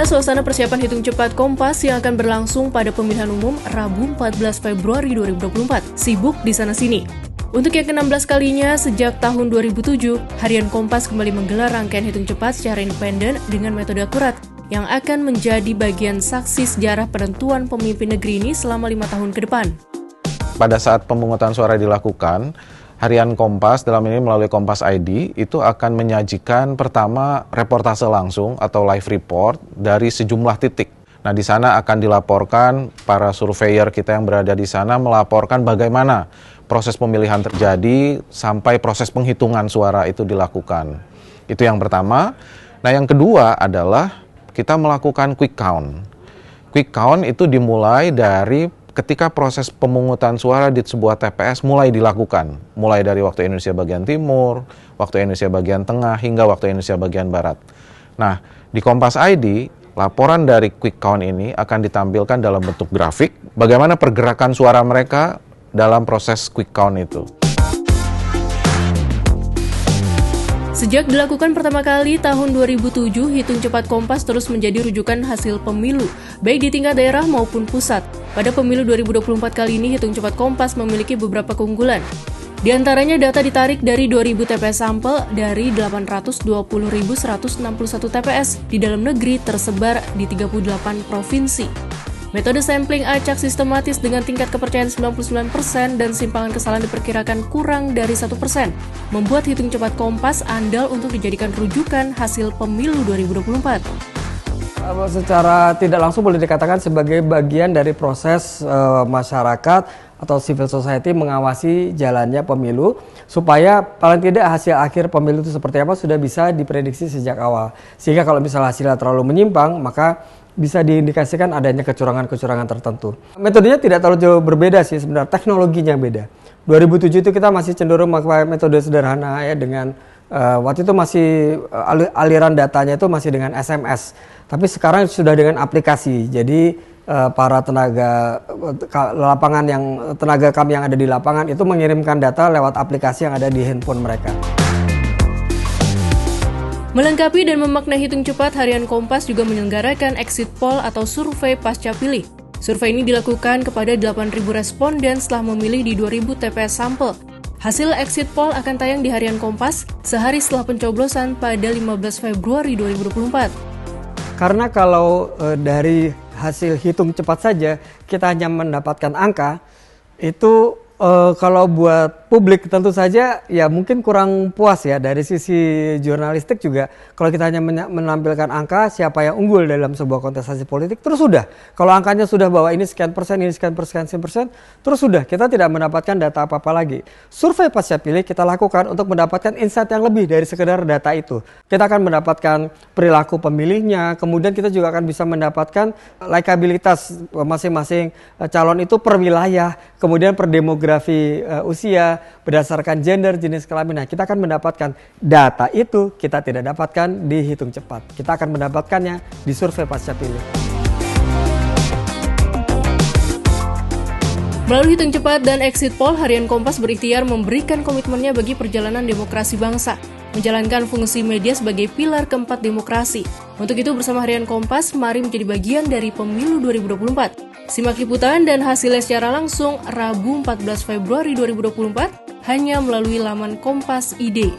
suasana persiapan hitung cepat Kompas yang akan berlangsung pada pemilihan umum Rabu 14 Februari 2024 sibuk di sana-sini. Untuk yang ke-16 kalinya sejak tahun 2007, Harian Kompas kembali menggelar rangkaian hitung cepat secara independen dengan metode akurat yang akan menjadi bagian saksi sejarah penentuan pemimpin negeri ini selama 5 tahun ke depan. Pada saat pemungutan suara dilakukan, Harian Kompas dalam ini melalui Kompas ID itu akan menyajikan pertama reportase langsung atau live report dari sejumlah titik. Nah, di sana akan dilaporkan para surveyor kita yang berada di sana melaporkan bagaimana proses pemilihan terjadi sampai proses penghitungan suara itu dilakukan. Itu yang pertama. Nah, yang kedua adalah kita melakukan quick count. Quick count itu dimulai dari ketika proses pemungutan suara di sebuah TPS mulai dilakukan, mulai dari waktu Indonesia bagian timur, waktu Indonesia bagian tengah, hingga waktu Indonesia bagian barat. Nah, di Kompas ID, laporan dari quick count ini akan ditampilkan dalam bentuk grafik, bagaimana pergerakan suara mereka dalam proses quick count itu. Sejak dilakukan pertama kali tahun 2007, hitung cepat Kompas terus menjadi rujukan hasil pemilu, baik di tingkat daerah maupun pusat. Pada pemilu 2024 kali ini, hitung cepat Kompas memiliki beberapa keunggulan. Di antaranya data ditarik dari 2.000 TPS sampel dari 820.161 TPS di dalam negeri tersebar di 38 provinsi. Metode sampling acak sistematis dengan tingkat kepercayaan 99% dan simpangan kesalahan diperkirakan kurang dari 1%, membuat hitung cepat Kompas andal untuk dijadikan rujukan hasil pemilu 2024. Secara tidak langsung boleh dikatakan sebagai bagian dari proses masyarakat atau civil society mengawasi jalannya pemilu, supaya paling tidak hasil akhir pemilu itu seperti apa sudah bisa diprediksi sejak awal. Sehingga kalau misalnya hasilnya terlalu menyimpang, maka bisa diindikasikan adanya kecurangan-kecurangan tertentu. Metodenya tidak terlalu jauh berbeda sih sebenarnya, teknologinya beda. 2007 itu kita masih cenderung memakai metode sederhana ya, dengan waktu itu masih aliran datanya itu masih dengan SMS. Tapi sekarang sudah dengan aplikasi. Jadi para tenaga kami yang ada di lapangan itu mengirimkan data lewat aplikasi yang ada di handphone mereka. Melengkapi dan memaknai hitung cepat, Harian Kompas juga menyelenggarakan exit poll atau survei pasca pilih. Survei ini dilakukan kepada 8.000 responden setelah memilih di 2.000 TPS sampel. Hasil exit poll akan tayang di Harian Kompas sehari setelah pencoblosan pada 15 Februari 2024. Karena kalau dari hasil hitung cepat saja kita hanya mendapatkan angka, itu kalau buat publik tentu saja ya mungkin kurang puas ya. Dari sisi jurnalistik juga, kalau kita hanya menampilkan angka siapa yang unggul dalam sebuah kontestasi politik, terus sudah. Kalau angkanya sudah bahwa ini sekian persen, ini sekian persen, terus sudah, kita tidak mendapatkan data apa-apa lagi. Survei pasca pilih kita lakukan untuk mendapatkan insight yang lebih dari sekedar data itu. Kita akan mendapatkan perilaku pemilihnya, kemudian kita juga akan bisa mendapatkan likabilitas masing-masing calon itu per wilayah, kemudian per demografi usia, berdasarkan gender, jenis kelamin. Nah, kita akan mendapatkan data itu, kita tidak dapatkan di hitung cepat. Kita akan mendapatkannya di survei pasca pilih. Melalui hitung cepat dan exit poll, Harian Kompas berikhtiar memberikan komitmennya bagi perjalanan demokrasi bangsa, menjalankan fungsi media sebagai pilar keempat demokrasi. Untuk itu, bersama Harian Kompas, mari menjadi bagian dari pemilu 2024. Simak liputan dan hasilnya secara langsung Rabu 14 Februari 2024 hanya melalui laman Kompas ID.